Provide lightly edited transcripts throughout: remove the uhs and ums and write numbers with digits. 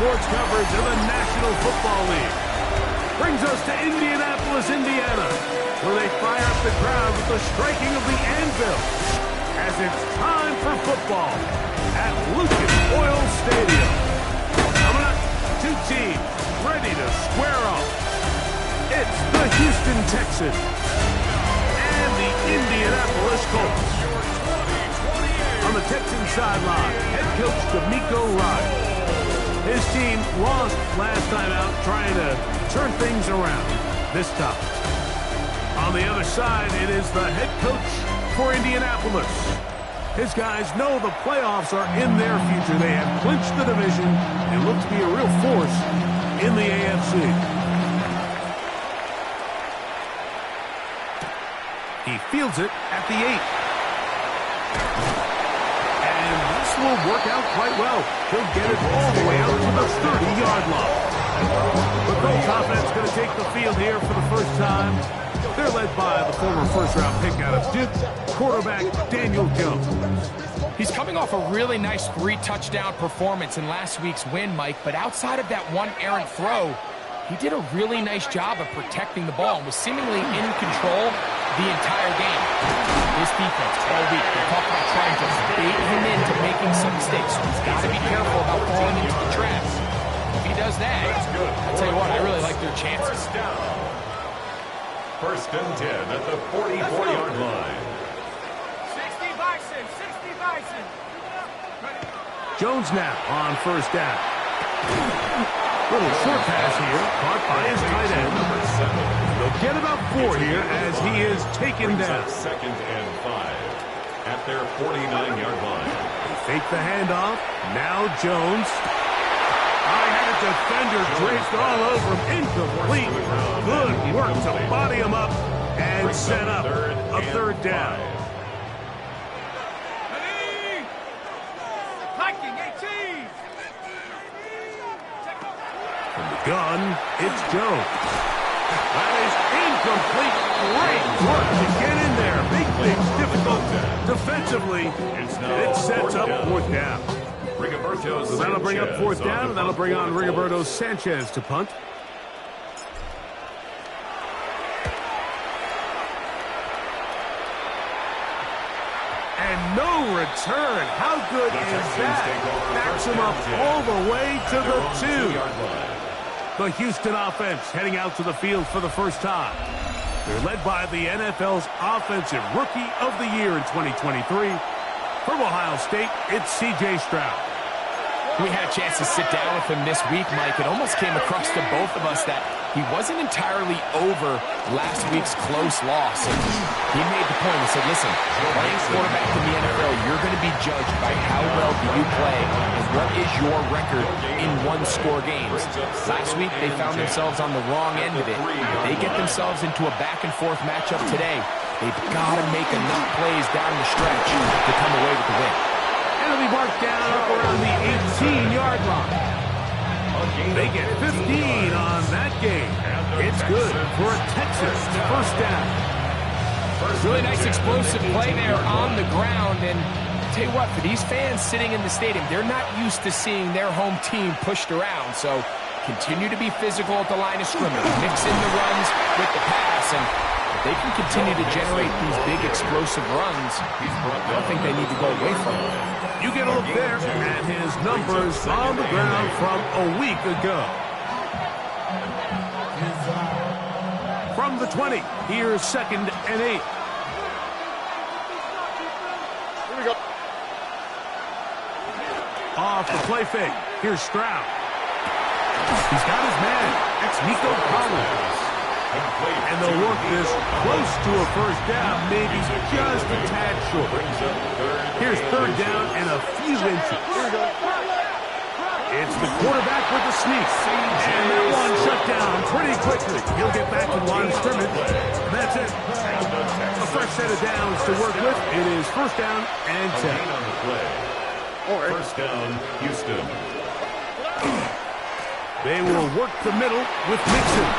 sports coverage of the National Football League. Brings us to Indianapolis, Indiana, where they fire up the crowd with the striking of the anvil, as it's time for football at Lucas Oil Stadium. Coming up, two teams ready to square off. It's the Houston Texans and the Indianapolis Colts. On the Texans sideline, head coach D'Amico Ryan. His team lost last time out trying to turn things around this time. On the other side, it is the head coach for Indianapolis. His guys know the playoffs are in their future. They have clinched the division and look to be a real force in the AFC. He fields it at the 8. And this will work out quite well. He'll get it all the way out to the 30-yard line. The Colts offense going to take the field here for the first time. They're led by the former first-round pick out of Duke, quarterback Daniel Jones. He's coming off a really nice 3-touchdown performance in last week's win, Mike, but outside of that one errant throw, he did a really nice job of protecting the ball and was seemingly in control the entire game. This defense all week, they talk about trying to bait him into making some mistakes, so he's got to be careful about falling into the traps. If he does that, I'll tell you what, I really like their chances. First and 10 at the 44-yard line. 60 Bison, 60 Bison. Jones now on first down. Little short pass here, caught by his tight end. They'll get about 4 here as he is taken down. Second and 5 at their 49-yard line. They fake the handoff. Now Jones. I had a defender draped all over him. Incomplete. Good work to body him up and set up a third down. From the gun, it's Jones. That is incomplete. Great work to get in there. Big things difficult defensively. It sets up fourth down. So that'll bring up fourth down, and that'll bring on Rigoberto Sanchez to punt. And no return. How good is that? Backs him up all the way to the 2. The Houston offense heading out to the field for the first time. They're led by the NFL's Offensive Rookie of the Year in 2023. From Ohio State, it's C.J. Stroud. We had a chance to sit down with him this week, Mike. It almost came across to both of us that he wasn't entirely over last week's close loss. And he made the point. He said, listen, playing quarterback in the NFL, you're going to be judged by how well do you play and what is your record in one-score games. Last week, they found themselves on the wrong end of it. If they get themselves into a back-and-forth matchup today, they've got to make enough plays down the stretch to come away with the win. It'll be marked down up around the 18-yard line. They get 15 on that game. It's good for a Texas first down. Really nice explosive play there on the ground. And I'll tell you what, for these fans sitting in the stadium, they're not used to seeing their home team pushed around. So continue to be physical at the line of scrimmage. Mix in the runs with the pass. And if they can continue to generate these big explosive runs, I don't think they need to go away from it. You get a look there at his numbers on the ground from a week ago. From the 20, here's second and 8. Here we go. Off the play fake, here's Stroud. He's got his man. That's Nico Collins. And they'll work this close to a first down, maybe just a tad short. Here's third down and a few inches. It's the quarterback with the sneak. And that one shut down pretty quickly. He'll get back in line of scrimmage. That's it. A fresh set of downs to work with. It is first down and 10. First down, Houston. They will work the middle with Mixon.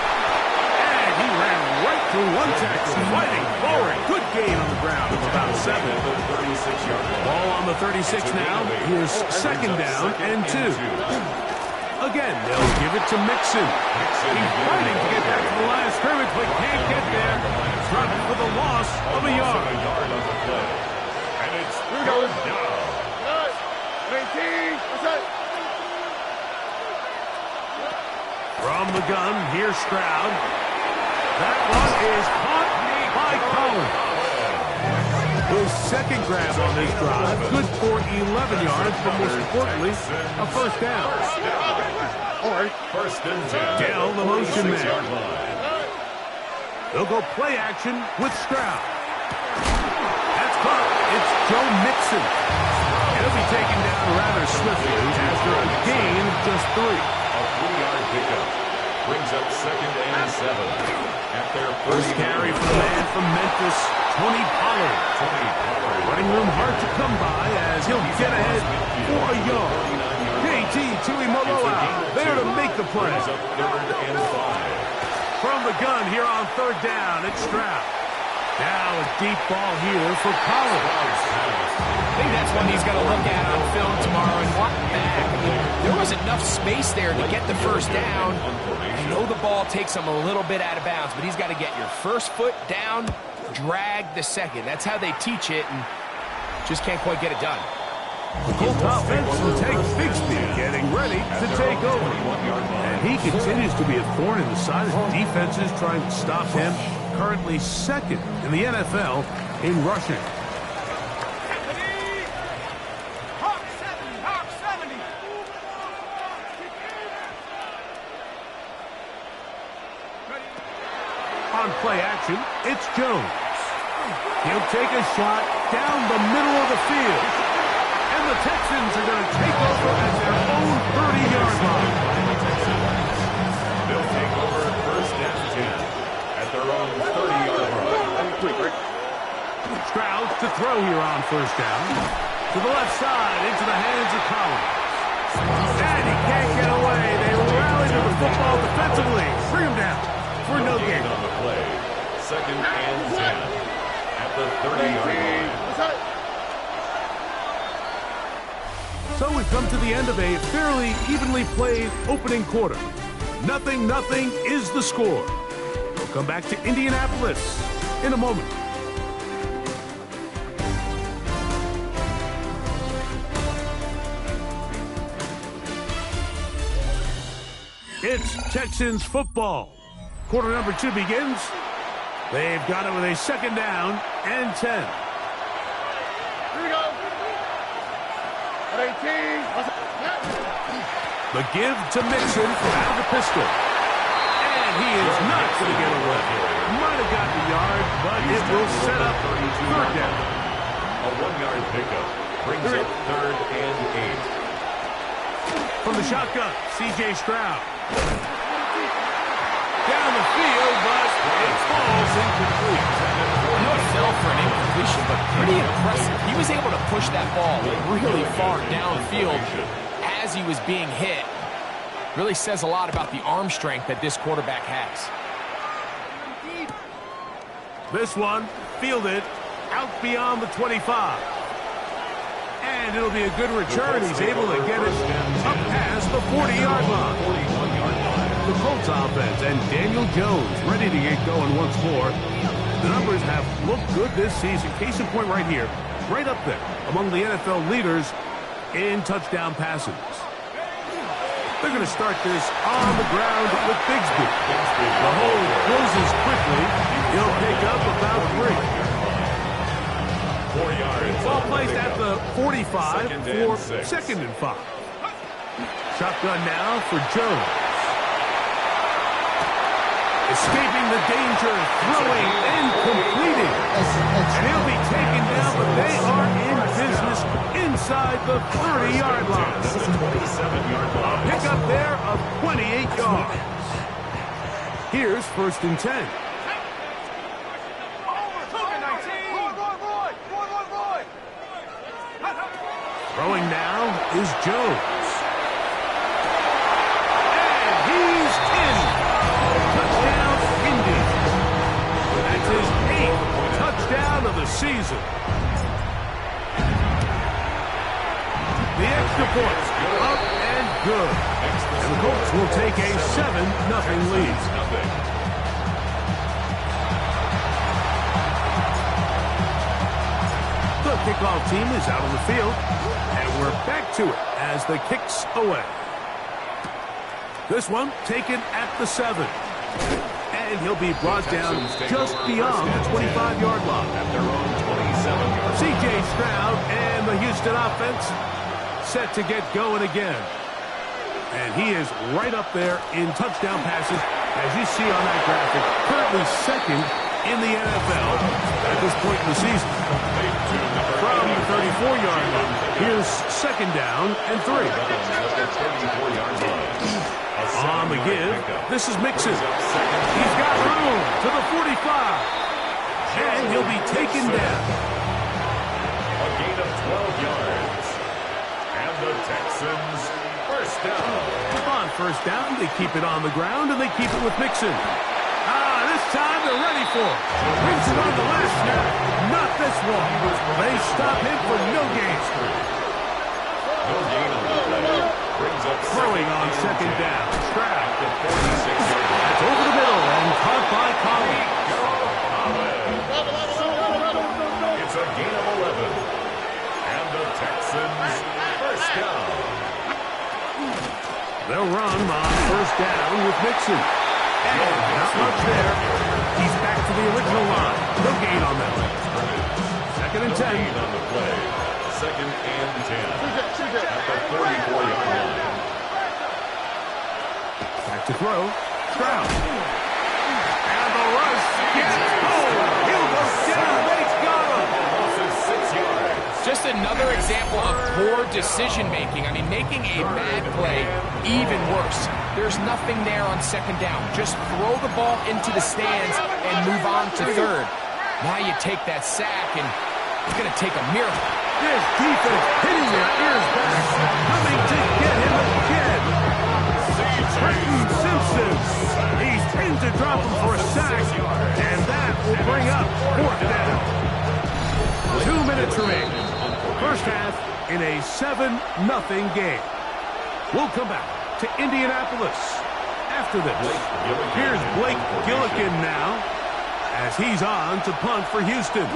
He ran right through one tackle, fighting forward. Good gain on the ground of about 7. Ball on the 36 now. Here's second down and 2. Again, they'll give it to Mixon. He's fighting to get back to the line of scrimmage, but can't get there. Dropped for the loss of a yard. And it's third down. 18. From the gun, here's Stroud. That one is caught by Collins. His second grab on this drive, good for 11 yards, but most importantly, a first down. First and 10. Dell, the motion man. They'll go play action with Stroud. That's caught. It's Joe Mixon. He'll be taken down rather swiftly after a gain of just 3. A 3-yard pickup brings up second and 7 at their First carry for the man from Memphis, Tony Pollard. Running room hard to come by as he'll get ahead for a yard. KT Tuimoloau there to make the play. Brings up third and 5. From the gun here on third down, it's Stroud. Now a deep ball here for Collins. I think that's one he's going to look at on film tomorrow and walk back. There was enough space there to get the first down. I know the ball takes him a little bit out of bounds, but he's got to get your first foot down, drag the second. That's how they teach it, and just can't quite get it done. The Colts offense will take Bigsby getting ready to take over. And he continues to be a thorn in the side of defenses trying to stop him. Currently second in the NFL in rushing. Hawk 70. Hawk 70. On play action, it's Jones. He'll take a shot down the middle of the field. And the Texans are going to take over at their own 30-yard line. They'll take over at first and 10 at their own 30-yard line. Stroud to throw here on first down. To the left side, into the hands of Collins. And he can't get away. They rally to the football defensively. Bring him down for no gain. On the play, second and 10 at the 30-yard line. So we've come to the end of a fairly evenly played opening quarter. 0-0 is the score. We'll come back to Indianapolis in a moment. It's Texans football. Quarter number 2 begins. They've got it with a second down and 10. Here we go. 18. The give to Mixon out of the pistol. And he is not going to get away. Might have gotten the yard, but it will set up third down. A 1-yard pickup brings up third and 8. From the shotgun, C.J. Stroud. Down the field, but it falls incomplete. I know it fell for an incompletion, but pretty impressive. He was able to push that ball really far downfield as he was being hit. Really says a lot about the arm strength that this quarterback has. This one fielded out beyond the 25. And it'll be a good return. He's able to get it up past the 40-yard line. The Colts offense and Daniel Jones ready to get going once more. The numbers have looked good this season. Case in point right here, right up there among the NFL leaders in touchdown passes. They're going to start this on the ground with Bigsby. The hold closes quickly. He'll pick up about 3. 4 yards. Ball placed at the 45 for second and 5. Shotgun now for Jones. Escaping the danger, throwing and completing. And he'll be taken down, but they are in business inside the 30-yard line. A pickup there of 28 yards. Here's first and 10. Throwing now is Jones. And he's in. Touchdown, Indy. That's his 8th touchdown of the season. The Extra point. Up and good. And the Colts will take a 7-0 lead. The kickoff team is out on the field. And we're back to it as the kick's away. This one taken at the 7. And he'll be brought down just beyond the 25-yard line. At their own 27-yard line. C.J. Stroud and the Houston offense set to get going again. And he is right up there in touchdown passes, as you see on that graphic. Currently second in the NFL at this point in the season. From the 34-yard line, here's second down and 3. On the give, this is Mixon. He's got room to the 45. And he'll be taken down. A gain of 12 yards. And the Texans first down. On first down, they keep it on the ground, and they keep it with Mixon. This time they're ready for it. Brings it on the last snap. Not this one. They stop him for no gain. No gain on the play. Brings up Throwing on second down. Stroud. the 46-yard line. That's over the middle and caught by Collins. It's a gain of 11. And the Texans first down. They'll run on first down with Mixon. And not much there. He's back to the original line. No gain on that. Second and 10. Gain on the play. Second and 10. At the 44-yard line. Back to throw. Stroud. And the rush gets home. He'll go down. They've got him. Losses 6 yards. Just another example of poor decision-making. I mean, making a bad play even worse. There's nothing there on second down. Just throw the ball into the stands and move on to third. Now you take that sack, and it's going to take a miracle. This defense hitting their ears back. Coming to get him again. Trenton Simpson. He's pinned to drop him for a sack. And that will bring up fourth down. 2 minutes remaining. First half in a 7-0 game. We'll come back to Indianapolis after this. Here's Blake Gillikin now as he's on to punt for Houston.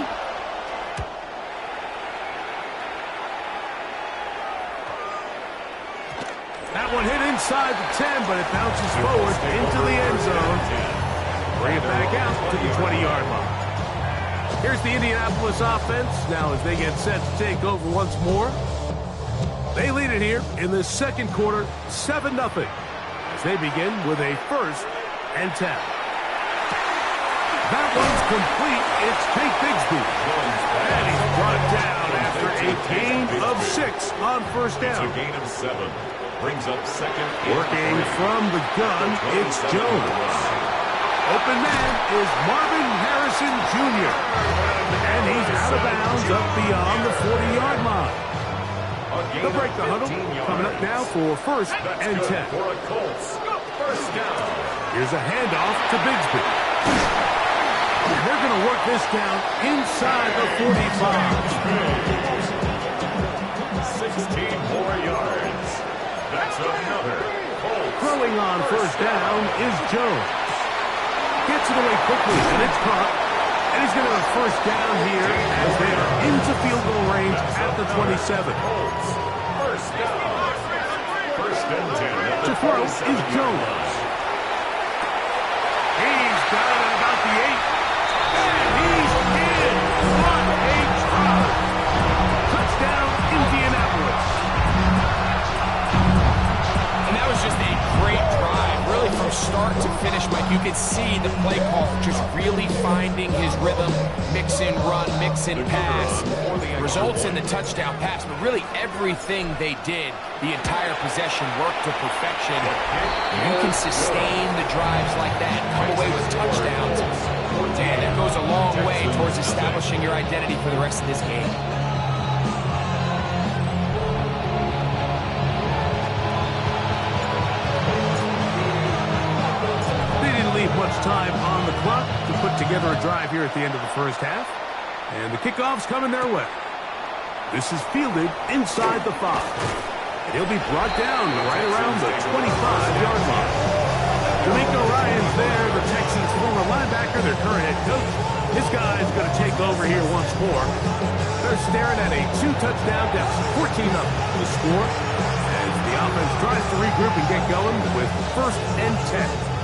That one hit inside the 10, but it bounces forward into the end zone. Bring it back out to the 20-yard line. Here's the Indianapolis offense now as they get set to take over once more. They lead it here in the second quarter, 7-0, as they begin with a first and 10. That one's complete. It's Tate Bigsby. And he's brought down after a gain of 6 on first down. It's a gain of 7. Brings up second. Working from the gun, it's Jones. Open man is Marvin Harrison Jr. And he's out of bounds up beyond the 40-yard line. They'll break the huddle. Coming up now for first and 10. For a Colts. First down. Here's a handoff to Bigsby. They're going to work this down inside the 45. 16 more yards. That's another Colts. Throwing on first down is Jones. Gets it away quickly, and it's caught. And he's going to have first down here as they are into field goal range at the 27. Colts. First down. First and 10. To throw is Jones. He's got it at about the 8. And he's in. What a drop. Touchdown, Indianapolis. And that was just a great drive, really from start to finish, Mike. You could see the play call just really finding his rhythm, mix in run, mix in pass. Results in the touchdown pass, but really everything they did, the entire possession worked to perfection. You can sustain the drives like that, come away with touchdowns, and that goes a long way towards establishing your identity for the rest of this game. Much time on the clock to put together a drive here at the end of the first half. And the kickoff's coming their way. This is fielded inside the 5. He'll be brought down right around the 25-yard line. D'Amico Ryan's there, the Texans' former linebacker, their current head coach. This guy's going to take over here once more. They're staring at a 2-touchdown deficit, 14-0 the score, as the offense tries to regroup and get going with 1st and 10.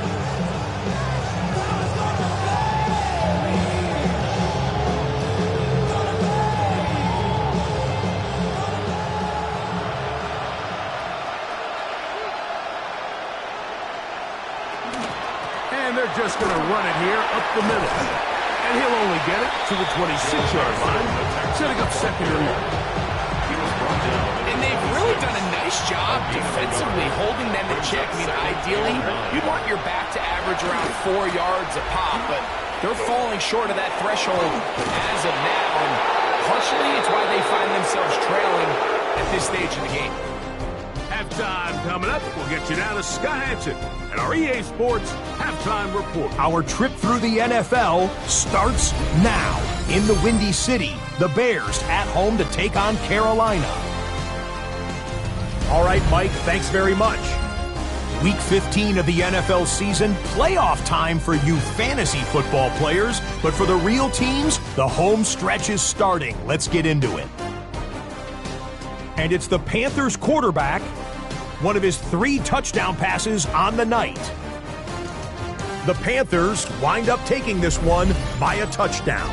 And they're just going to run it here up the middle. And he'll only get it to the 26-yard line, setting up 2nd and 1. And they've really done a nice job defensively holding them in check. I mean, ideally, you'd want your back to average around 4 yards a pop, but they're falling short of that threshold as of now. And partially, it's why they find themselves trailing at this stage in the game. Halftime coming up. We'll get you down to Scott Hansen and our EA Sports Halftime Report. Our trip through the NFL starts now. In the Windy City, the Bears at home to take on Carolina. All right, Mike, thanks very much. Week 15 of the NFL season, playoff time for you fantasy football players, but for the real teams, the home stretch is starting. Let's get into it. And it's the Panthers quarterback, one of his 3 touchdown passes on the night. The Panthers wind up taking this one by a touchdown.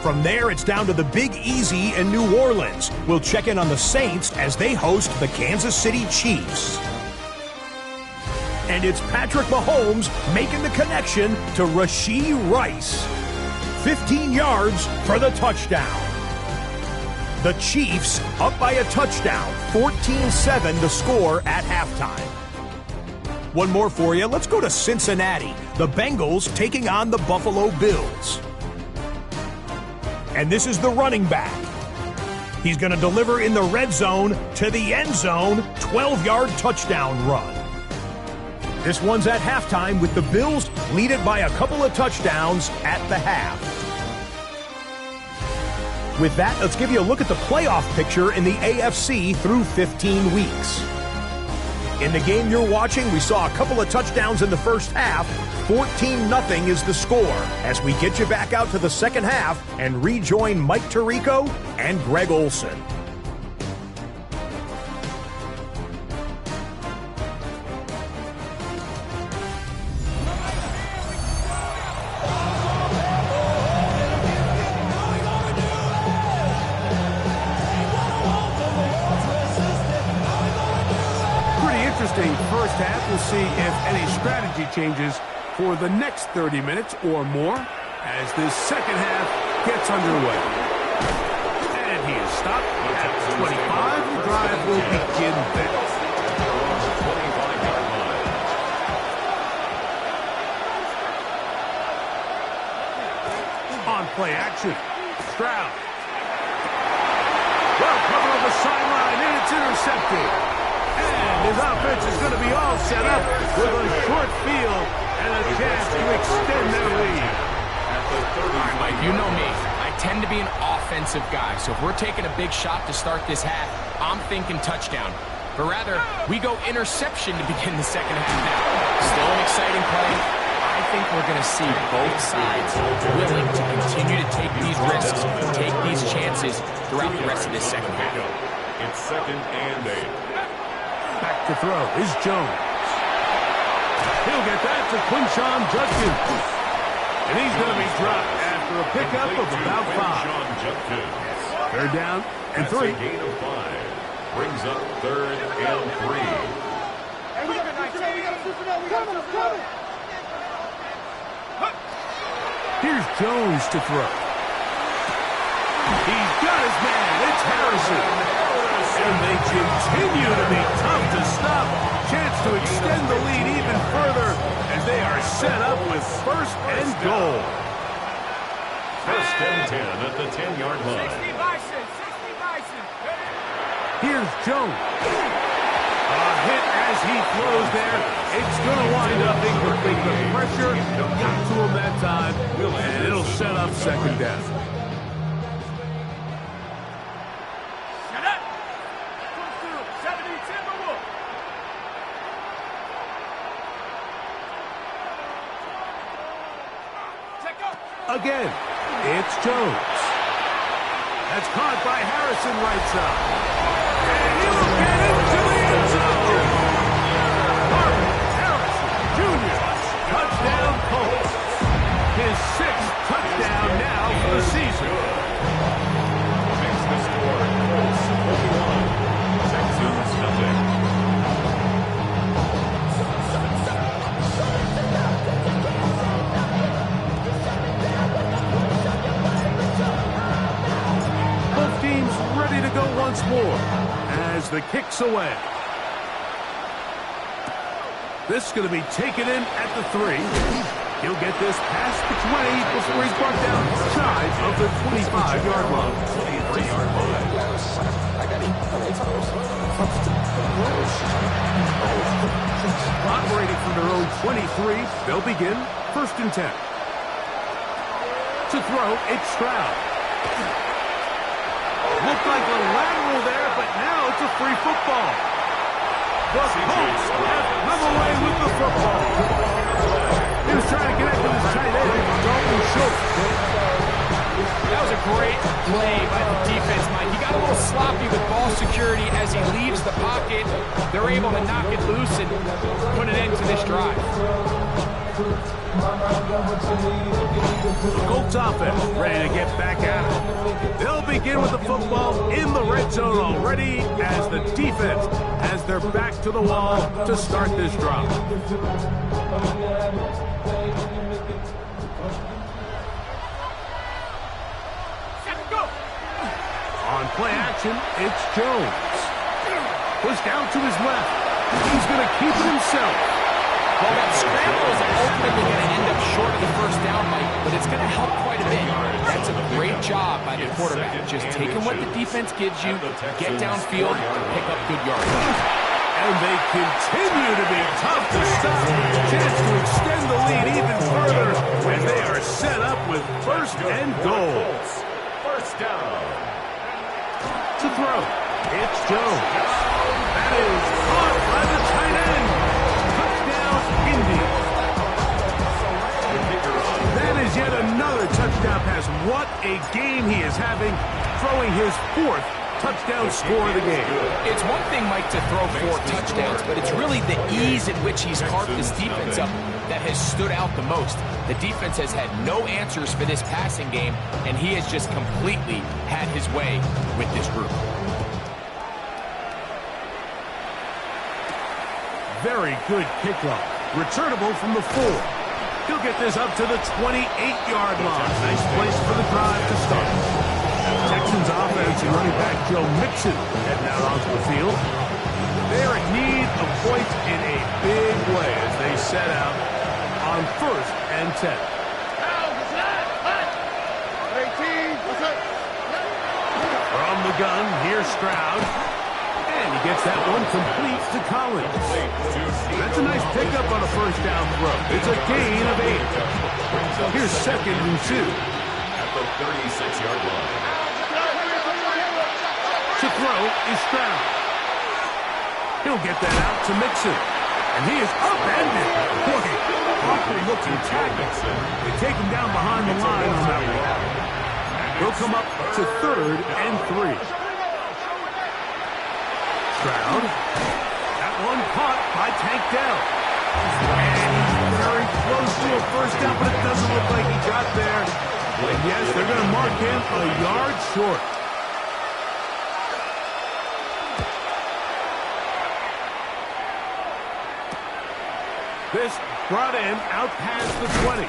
From there, it's down to the Big Easy in New Orleans. We'll check in on the Saints as they host the Kansas City Chiefs. And it's Patrick Mahomes making the connection to Rashee Rice. 15 yards for the touchdown. The Chiefs up by a touchdown, 14-7 the score at halftime. One more for you. Let's go to Cincinnati. The Bengals taking on the Buffalo Bills. And this is the running back. He's going to deliver in the red zone to the end zone, 12-yard touchdown run. This one's at halftime with the Bills leading by a couple of touchdowns at the half. With that, let's give you a look at the playoff picture in the AFC through 15 weeks. In the game you're watching, we saw a couple of touchdowns in the first half. 14-0 is the score as we get you back out to the second half and rejoin Mike Tirico and Greg Olson. First half, we'll see if any strategy changes for the next 30 minutes or more as this second half gets underway. And he is stopped at 25. The drive will begin there. On play action, Stroud. Well covered on the sideline, and it's intercepted. And his offense is going to be all set up with a short field and a chance to extend their lead. All right, Mike, you know me. I tend to be an offensive guy, so if we're taking a big shot to start this half, I'm thinking touchdown. But rather, we go interception to begin the second half now. Still an exciting play. I think we're going to see both sides willing to continue to take these risks, take these chances throughout the rest of this second half. It's 2nd and 8. Back to throw is Jones. He'll get that to Quinshon Judkins. And he's going to be dropped after a pickup of about 5. Third down and 3. That's a gain of 5. Brings up 3rd and 3. Here's Jones to throw. He's got his man. It's Harrison. And they continue to be tough to stop. Chance to extend the lead even further as they are set up with 1st and goal. 1st and 10 at the 10-yard line. 60 Bison. Here's Jones. A hit as he throws there. It's going to wind up incomplete. The pressure got to him that time, and it'll set up 2nd down. Again, it's Jones. That's caught by Harrison right side. And he'll get into the end zone. Marvin Harrison Jr. Touchdown Colts. His 6th touchdown now for the season. Makes the score Colts 41, Texans nothing. Both teams ready to go once more as the kick's away. This is going to be taken in at the 3. He'll get this past the 20 before he's brought down shy of the 25-yard line. 23-yard line. Operating from their own 23, they'll begin 1st and 10. To throw, it's Stroud. Looked like a lateral there, but now it's a free football. The Colts have come away with the football. He was trying to connect with his tight end, Dalton Schultz. That was a great play by the defense, Mike. He got a little sloppy with ball security as he leaves the pocket. They're able to knock it loose and put an end to this drive. The Colts offense ready to get back at it. They'll begin with the football in the red zone already as the defense has their back to the wall to start this drive. On play action, it's Jones. Pushed out to his left. He's going to keep it himself. Well, that scramble is ultimately going to end up short of the 1st down, Mike, but it's going to help quite a bit. That's a great job by the quarterback. Just taking what the defense gives you, get downfield, and pick up good yards. And they continue to be tough to stop. Chance to extend the lead even further when they are set up with 1st and goal. 1st down. To throw, it's Jones. That is caught by the tight end. Touchdown, Indy. That is yet another touchdown pass. What a game he is having, throwing his 4th touchdown score of the game. It's one thing, Mike, to throw 4 touchdowns, but it's really the ease in which he's carved this defense up that has stood out the most. The defense has had no answers for this passing game, and he has just completely had his way with this group. Very good kickoff. Returnable from the 4. He'll get this up to the 28-yard line. Nice place for the drive to start. Texans offense and running back Joe Mixon heading out onto the field. They're in need of points in a big way as they set out on 1st and 10. From the gun, here's Stroud. And he gets that one complete to Collins. That's a nice pickup on a 1st down throw. It's a gain of 8. Here's 2nd and 2. At the 36-yard line. To throw is Stroud. He'll get that out to Mixon. And he is upended. Boy, awful looking tackle. They take him down behind the line on that one. He'll come up to 3rd and 3. Stroud. That one caught by Tank Dell. And he's very close to a 1st down, but it doesn't look like he got there. And yes, they're going to mark him a yard short. This brought in out past the 20.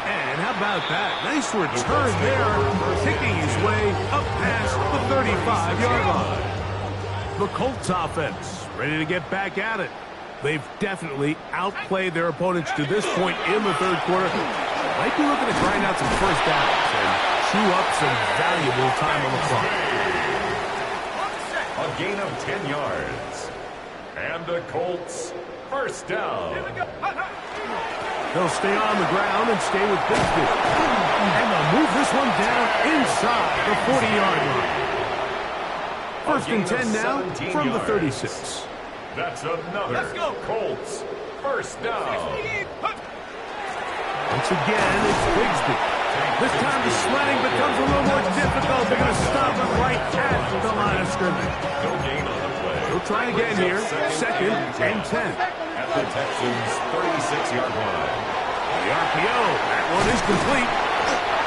And how about that? Nice return there, kicking his way up past the 35-yard line. The Colts offense ready to get back at it. They've definitely outplayed their opponents to this point in the 3rd quarter. Might be looking to grind out some 1st downs and chew up some valuable time on the clock. A gain of 10 yards. And the Colts 1st down. They'll stay on the ground and stay with Bixby. And they'll move this one down inside the 40-yard line. 1st and 10 now from the 36. That's another Colts 1st down. Once again, it's Bixby. This time the sledding becomes a little more difficult. They're going to stop him right at the line of scrimmage. No gain on the play. He'll try again here. Second and 10. At the Texans' 36-yard line. The RPO. That one is complete.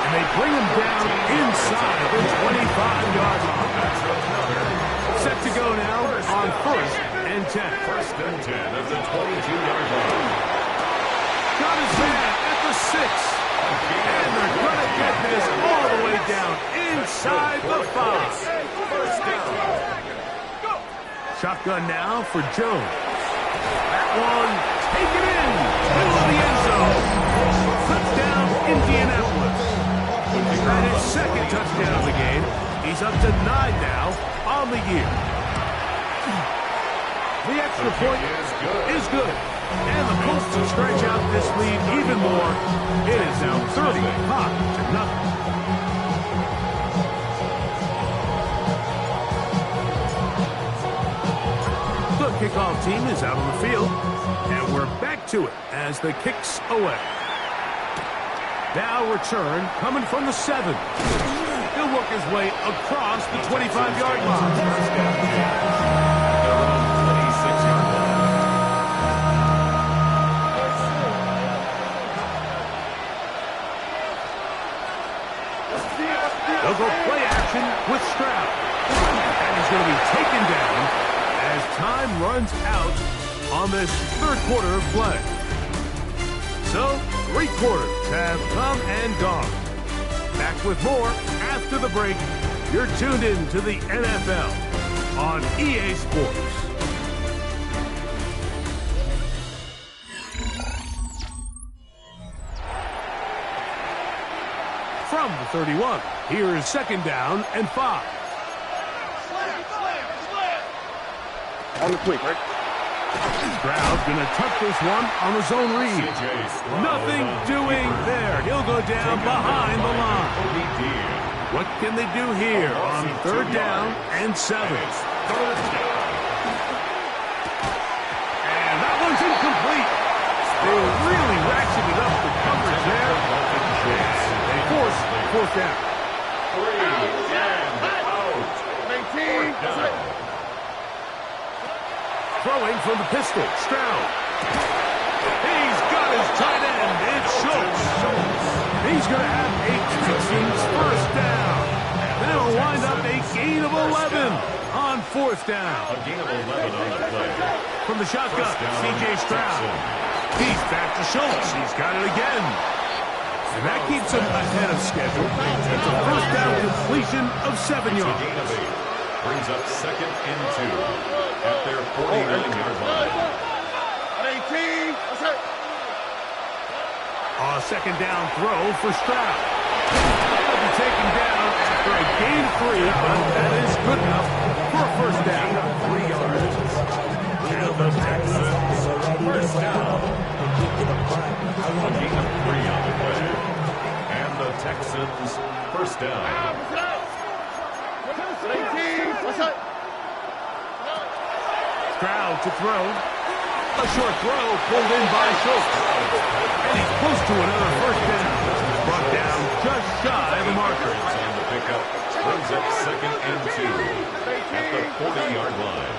And they bring him down inside the 25-yard line. Set to go now on first and 10. First and 10 at the 22-yard line. Got his man at the 6. And they're going to get this all the way down inside the 5. First down. Shotgun now for Jones. That one taken in. Middle of the end zone. Touchdown, Indianapolis. He's got his second touchdown of the game. He's up to 9 now on the year. The extra point is good. And the Colts will stretch out this lead even more. It is now 30-0. The kickoff team is out on the field. And we're back to it as the kick's away. Now return coming from the 7. He'll work his way across the 25-yard line. They'll go play action with Stroud. And he's going to be taken down as time runs out on this third quarter of play. So, 3 quarters have come and gone. Back with more after the break. You're tuned in to the NFL on EA Sports. From the 31, here is second down and 5. On the quick, right? Stroud gonna tuck this one on his own read. Nothing doing there. He'll go down behind the line. What can they do here on third down and 7? And that one's incomplete. They really ratcheted up the coverage there. They force fourth down. 3 and out. 19. That's it. Throwing from the pistol, Stroud. He's got his tight end. It's Schultz. He's going to have a Texans first down. That'll wind up a gain of 11 on fourth down. A gain of 11 on the play. From the shotgun, C.J. Stroud. He's back to Schultz. He's got it again. And that keeps him ahead of schedule. It's a first down completion of 7 yards. Gain of 8. Brings up second and 2 at their 49-yard line. 18. That's it. A second down throw for Stroud. He'll be taken down after a gain of 3, but that is good enough for a first down. 3 yards. And the Texans first down. A gain of 3 on the play. And the Texans first down. 18. That's it. Stroud to throw. A short throw pulled in by Schultz. And he's close to another first down. Brought down just shy of the marker. And the pickup brings up second and 2 at the 40-yard line.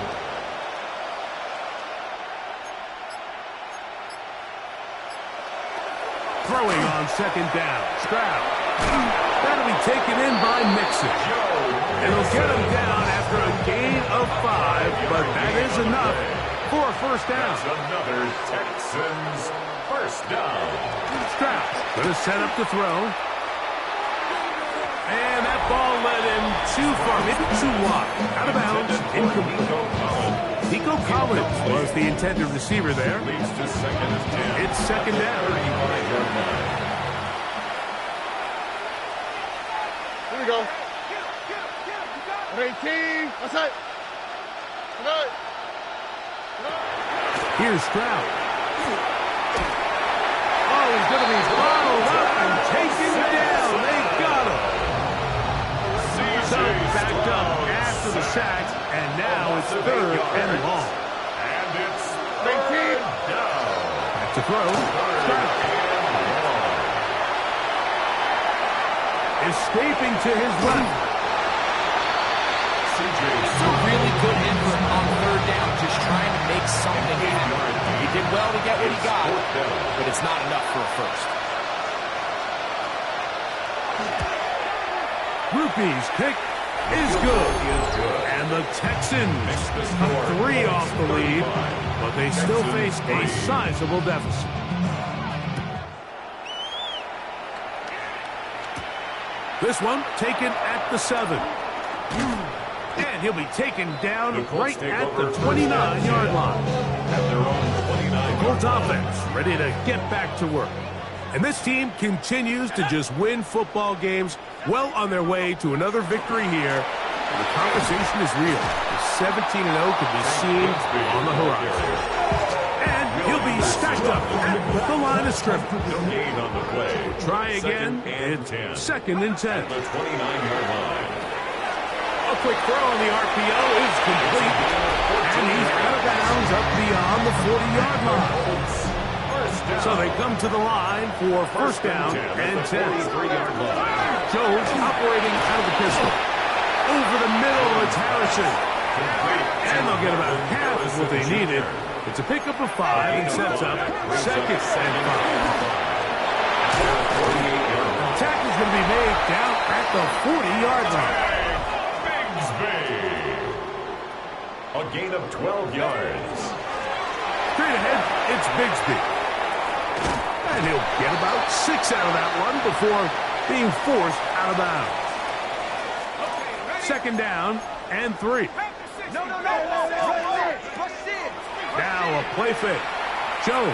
Throwing on second down. Stroud. That'll be taken in by Mixon. It'll get him down after a gain of 5, but that is enough for a first down. That's another Texans first down. Stroud going to set up to throw. And that ball led him too far, maybe too wide. Out of bounds, incomplete. Nico Collins was the intended receiver there. Leads to second and 10. It's second down. 35-yard line. Here we go. 18. That's it. Good. Here's Stroud. Oh, he's going to be bottled up and taken down. They got him. Suggs backed up after the sack, and now it's third and long. And it's 19. down. Back to throw. Stroud. escaping to his left. It's a really good effort on third down, just trying to make something happen. He did well to get what he got, but it's not enough for a first. Groupie's kick is good. And the Texans come 3 off the lead, but they still face a sizable deficit. This one taken at the 7. And he'll be taken down right at the 29-yard line. The Colts offense ready to get back to work. And this team continues to just win football games, well on their way to another victory here. And the conversation is real. The 17-0 can be seen on the horizon. And he'll be stacked up at the line of scrimmage. Try again. It's 2nd and 10. The 29-yard line. A quick throw on the RPO is complete. And he's out of bounds up beyond the 40-yard line. So they come to the line for first down and 10. Jones operating out of the pistol. Over the middle, it's Harrison. And they'll get about half of what they needed. It's a pickup of 5 and sets up 2nd and 5. The tackle is going to be made down at the 40-yard line. A gain of 12 yards. Straight ahead, it's Bigsby. And he'll get about 6 out of that one before being forced out of bounds. 2nd down and 3. Now a play fake. Jones.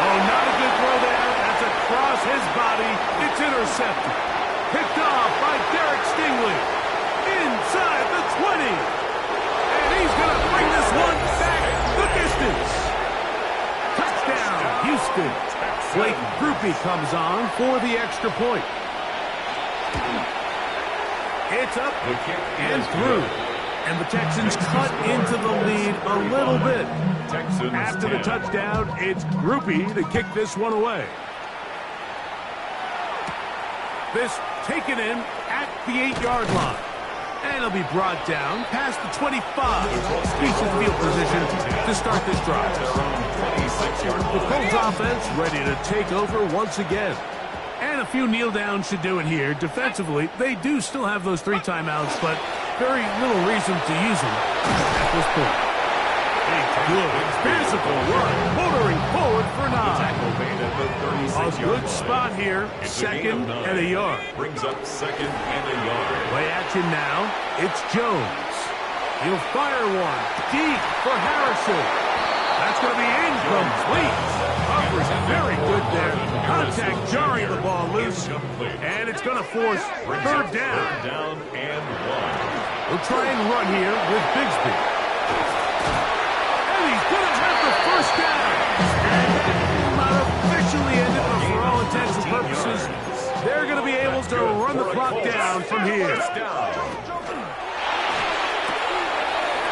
Oh, not a good throw there. That's across his body. It's intercepted. Picked off by Derek Stingley. Inside the 20. And he's going to bring this one back the distance. Touchdown, Houston. Blake Groupie comes on for the extra point. It's up and through. And the Texans cut into the lead a little bit. After the touchdown, it's Groupie to kick this one away. This taken in at the 8-yard line. And it'll be brought down past the 25. Decent field position to start this drive. The Colts offense ready to take over once again. And a few kneel downs should do it here. Defensively, they do still have those 3 timeouts, but very little reason to use them at this point. A good physical run, motoring forward for 9. A good spot here, 2nd and a yard. Brings up 2nd and a yard. Play action now. It's Jones. He'll fire one deep for Harrison. That's going to be incomplete. Coverage very good there. Contact jarring the ball loose. And it's going to force 3rd down. 3rd down and 1. We'll try and run here with Bigsby. And he's going to have the 1st down. And not officially ended, but for all intents and purposes, they're going to be able to run the clock down from here.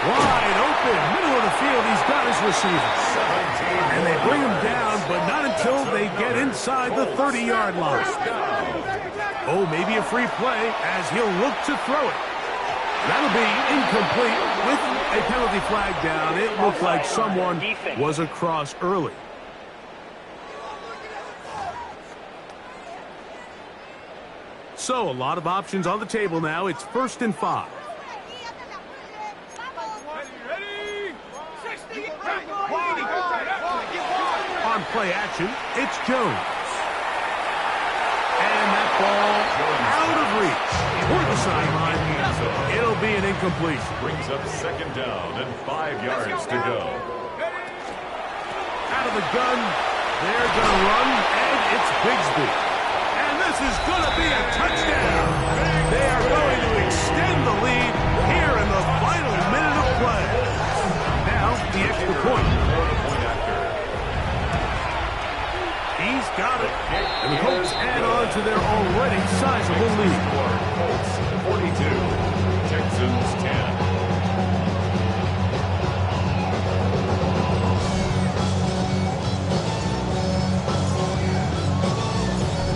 Wide open, middle of the field, he's got his receivers. And they bring him down, but not until they get inside the 30-yard line. Oh, maybe a free play as he'll look to throw it. That'll be incomplete with a penalty flag down. It looked like someone was across early. So a lot of options on the table now. It's 1st and 5. On play action, it's Jones. And that ball out of reach. Toward the sideline. It'll be an incompletion. Brings up 2nd down and 5 yards to go. Out of the gun. They're going to run, and it's Bigsby. And this is going to be a touchdown. They are going to extend the lead here in the final minute of play. Now, the extra point. He's got it. And the Colts add on to their already sizable lead. Colts 42, Texans 10.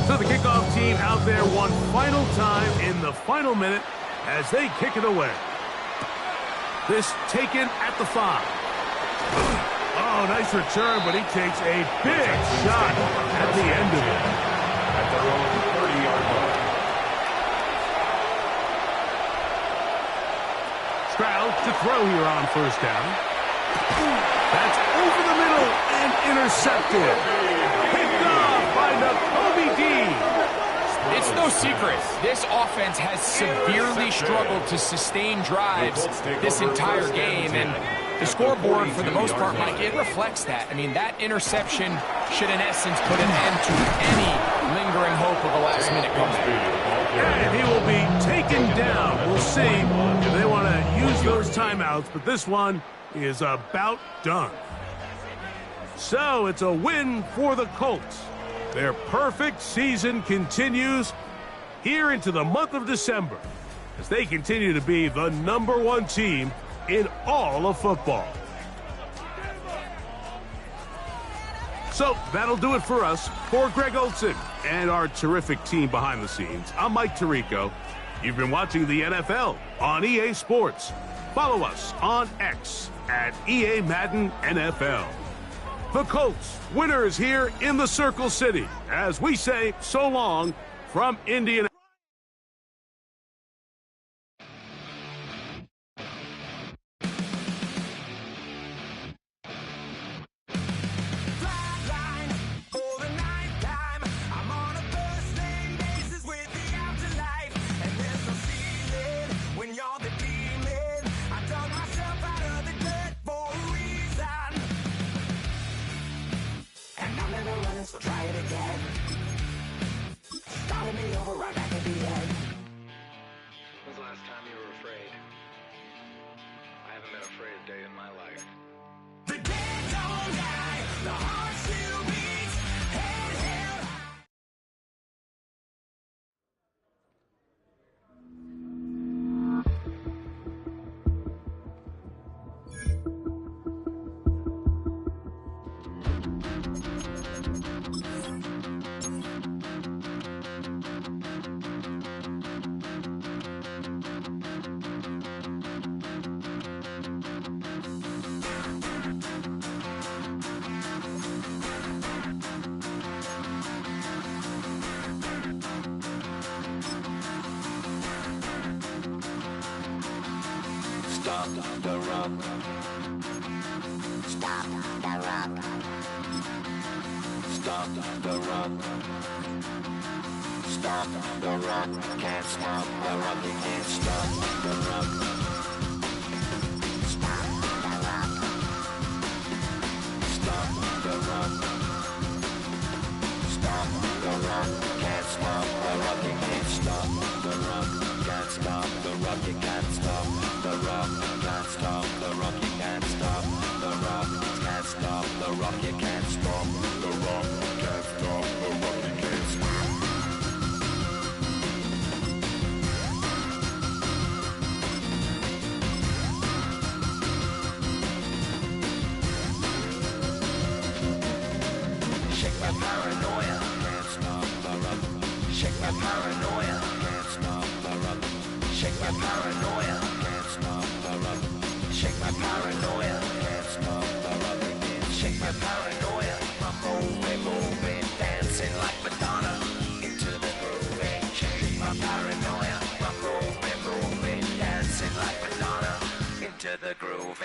So the kickoff team out there final minute as they kick it away. This taken at the 5. Oh, nice return, but he takes a big shot at the end of it. At their own 30-yard line. Stroud to throw here on first down. That's over the middle and intercepted. Picked off by Nakobe Dean. It's no secret. This offense has severely struggled to sustain drives this entire game, and the scoreboard, for the most part, Mike, it reflects that. I mean, that interception should, in essence, put an end to any lingering hope of a last-minute comeback. And he will be taken down. We'll see if they want to use those timeouts, but this one is about done. So it's a win for the Colts. Their perfect season continues here into the month of December as they continue to be the #1 team in all of football. So that'll do it for us. For Greg Olson and our terrific team behind the scenes, I'm Mike Tirico. You've been watching the NFL on EA Sports. Follow us on X at EA Madden NFL. The Colts, winners here in the Circle City, as we say so long from Indianapolis. So try it again. Started me over right back at the end. When's the last time you were afraid? I haven't been afraid a day in my life. The dead don't die, the heart still beats, head held high. Stop the run. Stop the run. Stop the run. Stop the run. Can't stop the run. You can't stop the run. Stop the run. Stop the run. Stop the run. Can't stop the run. You can't stop the run. Can't stop the run. You can't stop the run. Can't stop the run. You can't stop the run. Can't stop the run. You can't stop the run. Can't stop the run. You can't stop. Shake my paranoia. Can't stop the run. Shake my paranoia. Can't stop the run. Shake my paranoia. Can't stop the run. Shake my paranoia. Can't stop the run. Shake my paranoia. I'm moving, dancing like Madonna into the groove. Shake my paranoia. I'm moving, dancing like Madonna into the groove.